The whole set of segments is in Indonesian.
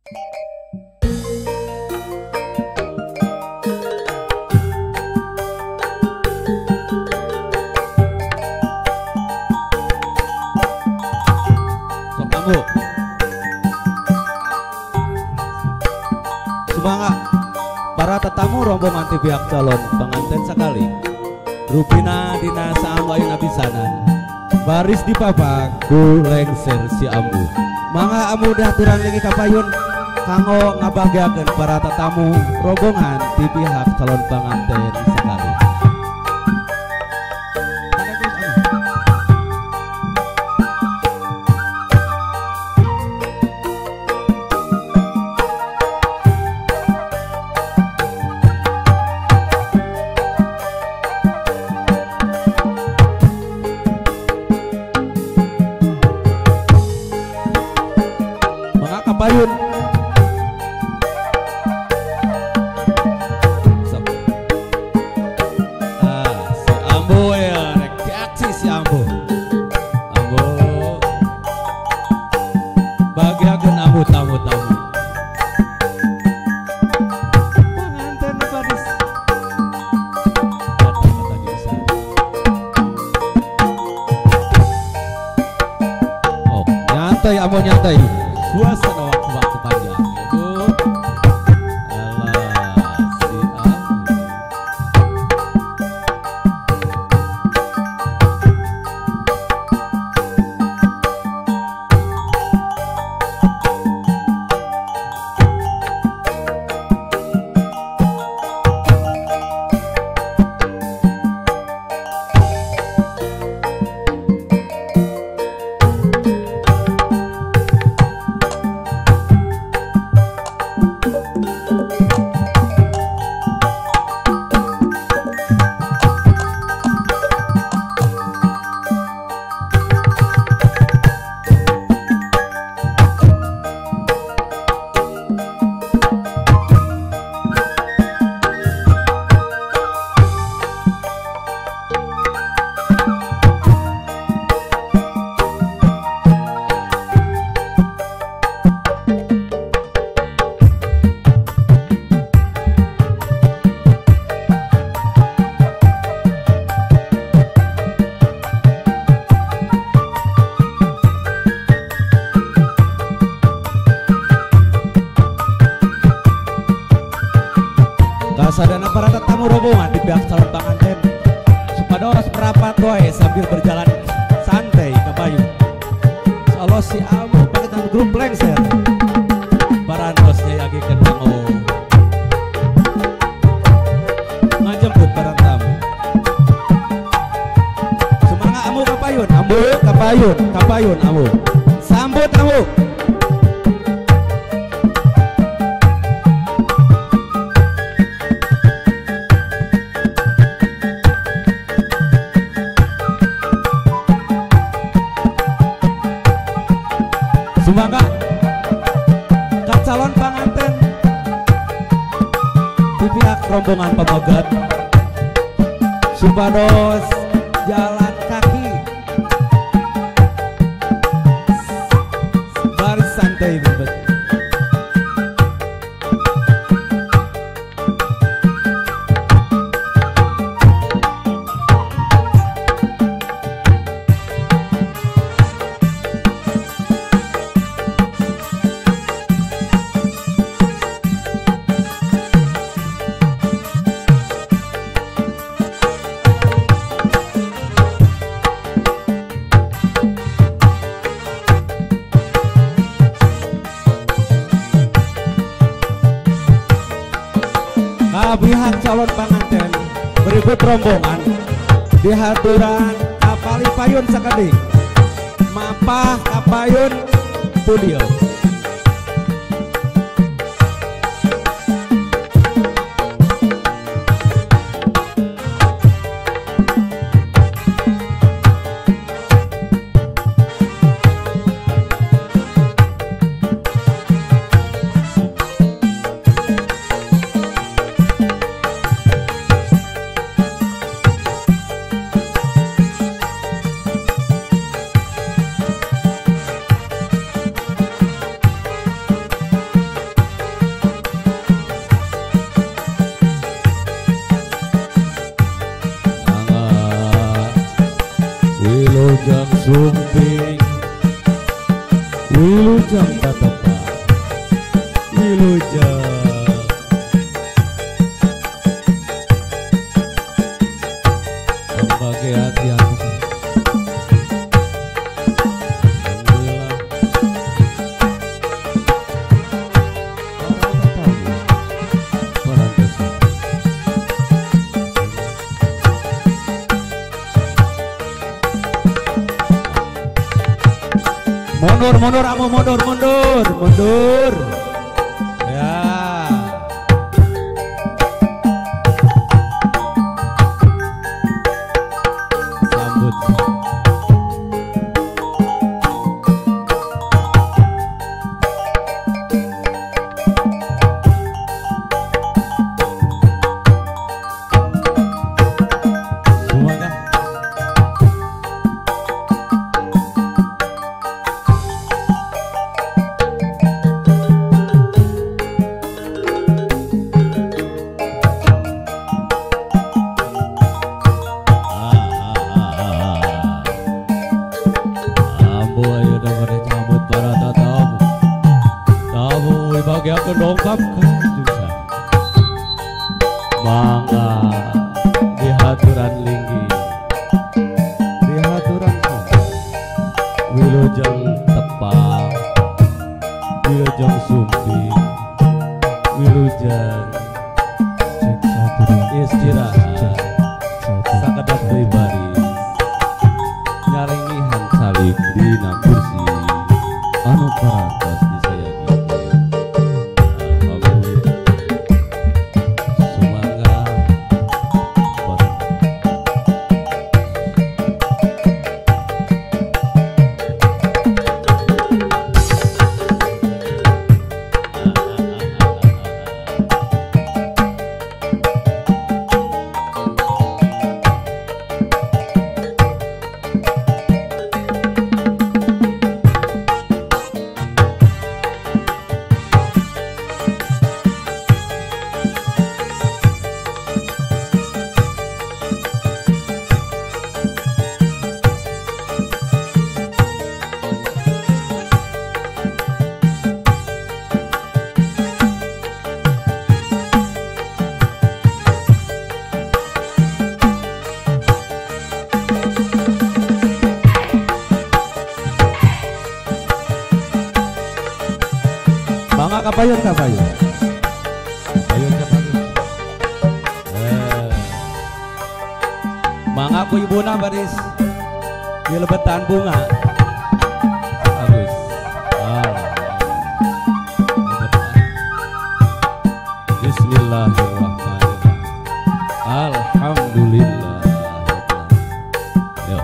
Semangat para tetamu rombongan ti pihak calon pengantin sekali. Rupina dina saangwayu nabisanan baris di papak ku lengser si ambu. Mangga amu dah turang lagi kapayun kanggo ngabagyakeun para tetamu rombongan ti pihak calon pengantin sekali. Kapayun si ambo ya rek aksi si ambo bagiakeun ambo tamu-tamu pengantin baris kata-kata desa. Oh nyantai ambo nyantai suasana waktu panjang itu si kasadana para tetamu rombongan di pihak calon pengantin supados merapat wae sambil berjalan santai ke bayu. Solo si amu paketan grup lengser baranosnya lagi kenango ngajemput barang tamu. Semangat amu kapayun, amu kapayun amu sambut amu. Semangat ke calon pengantin di pihak rombongan pemogot supados jalan kaki baris santai bebet. Pihak calon pengantin berikut rombongan dihaturan kapali payun sakading mapah kapayun studio. Wilujeng sumping, wilujeng tatepa, wilujeng sebagai hati-hati. Alhamdulillah. Para tetamu, mundur, amu mundur. Ya. Sambut. Semuanya. Bagiakan dongkap juga mangga di haturan linggi, di haturan wilujeng tepang, wilujeng sumpi, wilujeng istirahat sakedap pribadi nyaringihan salib dina kursi anu parantos disayagi. Mangga kapayun. Mangga ku ibuna baris di lebetan bunga. Bagus. Bismillahirrahmanirrahim. Alhamdulillah. Yo.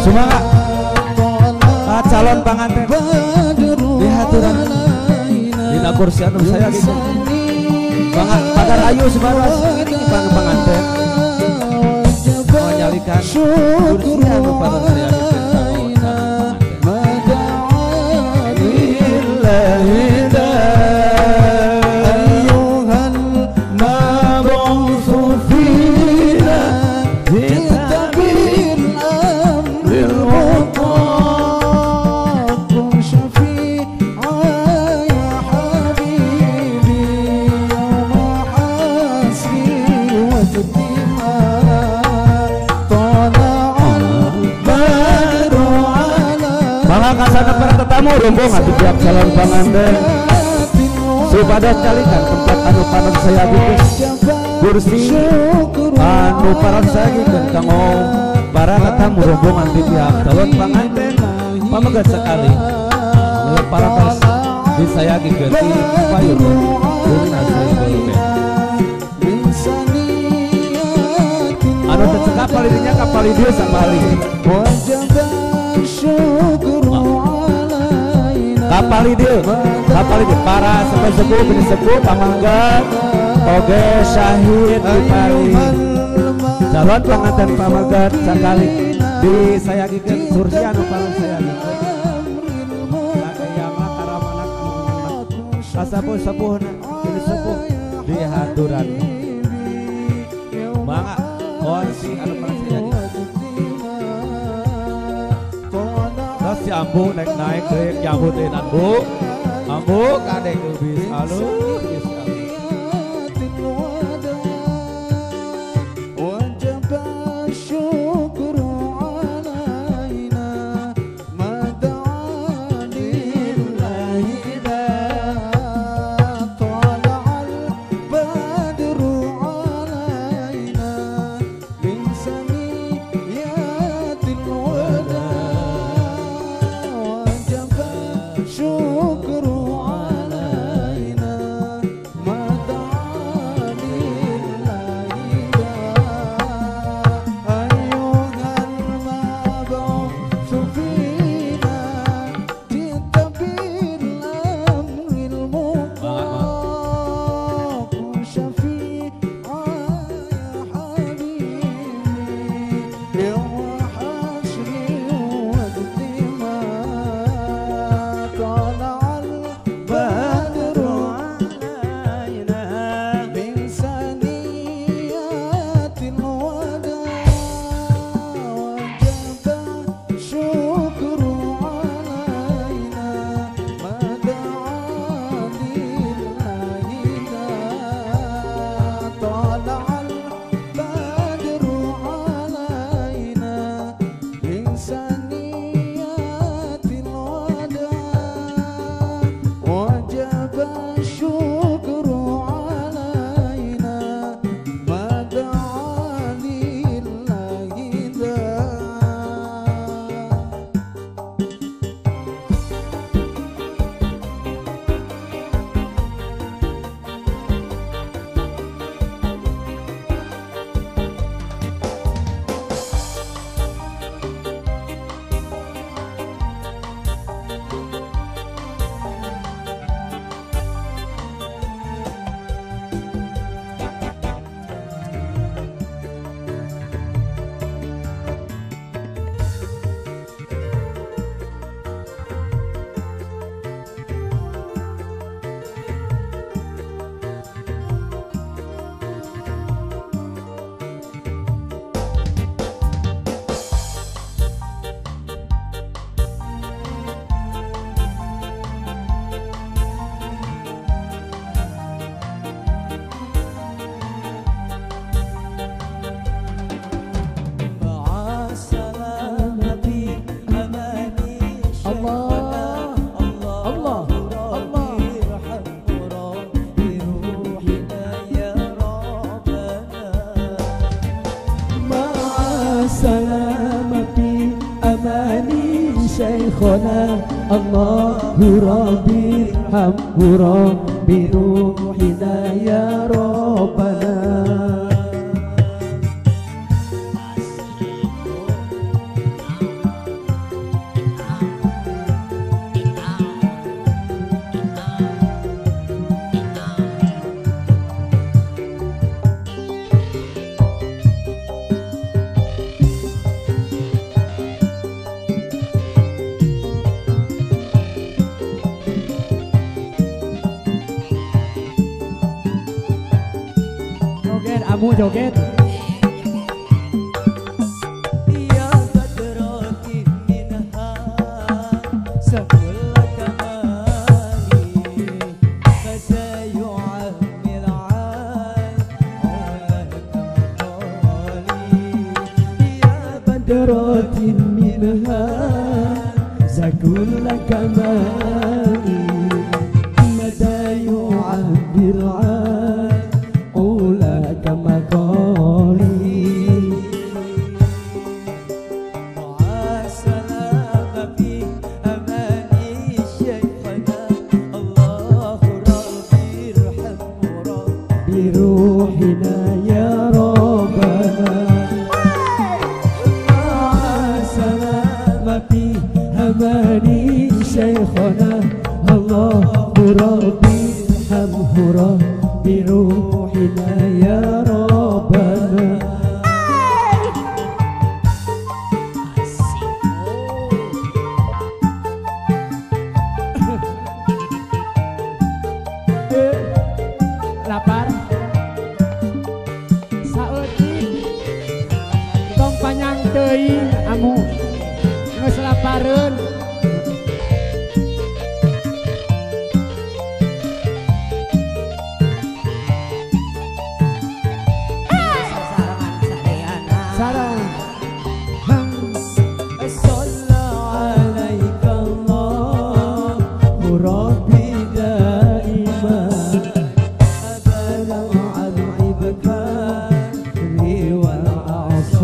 Semangat calon pengantin di haturan dina kursi anu saya gitu. Pagar ayu sebaras pengantin mau nyalikan kursi anu pada saya gitu. Kasana para tetamu rombongan di pihak calon pengantin supados calikan tempat anu panon saya gitu kursi anu panon saya gitu kanggo para tetamu rombongan di pihak calon pengantin pamegat sekali para tos disaya gitu di payung guna saya anu tersekapal dirinya kapal dia sapali kapal hafali dia para sepuh-sepuh bini sepuh pamangga oge syahid dipari calon pengantin pamangga sekali disayangikan sursian paling sayangikan sakayama karamanak kasapuh-sepuh bini sepuh di haturan mangga konsi anu paling sayangikan terus si ambu naik dek nyambutin ambu kadek lebih halus شيخنا الله ربي ارحمه ربي روحنا يا ربنا Amu joget ya badrati minha sakulla kamali fasayu'amil 'an ya badrati minha sakulla kamali mada yu'abir 'an kama qali wa salama fi amani shaykhana Allahu rabbi irhamhu rabbi ruhina ya rabbana wa salama fi amani shaykhana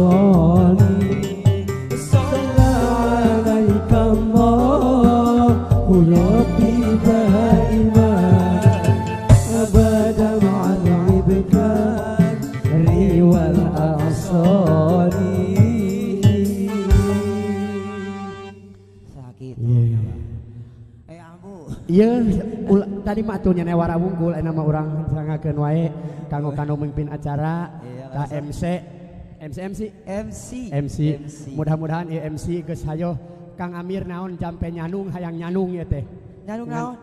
الصالحين صلى عليك الله ربي دائما أبدا مع العبكار والأعصار. Sakit. Ambu. Iya, tadi mah atunya newara wunggul nama orang sangakeun wae kanggo kanu mimpin acara ka MC. Mudah-mudahan ieu MC geus hayo Kang Amir naon jampe nyanung hayang nyanung ya teh. Nyanung naon?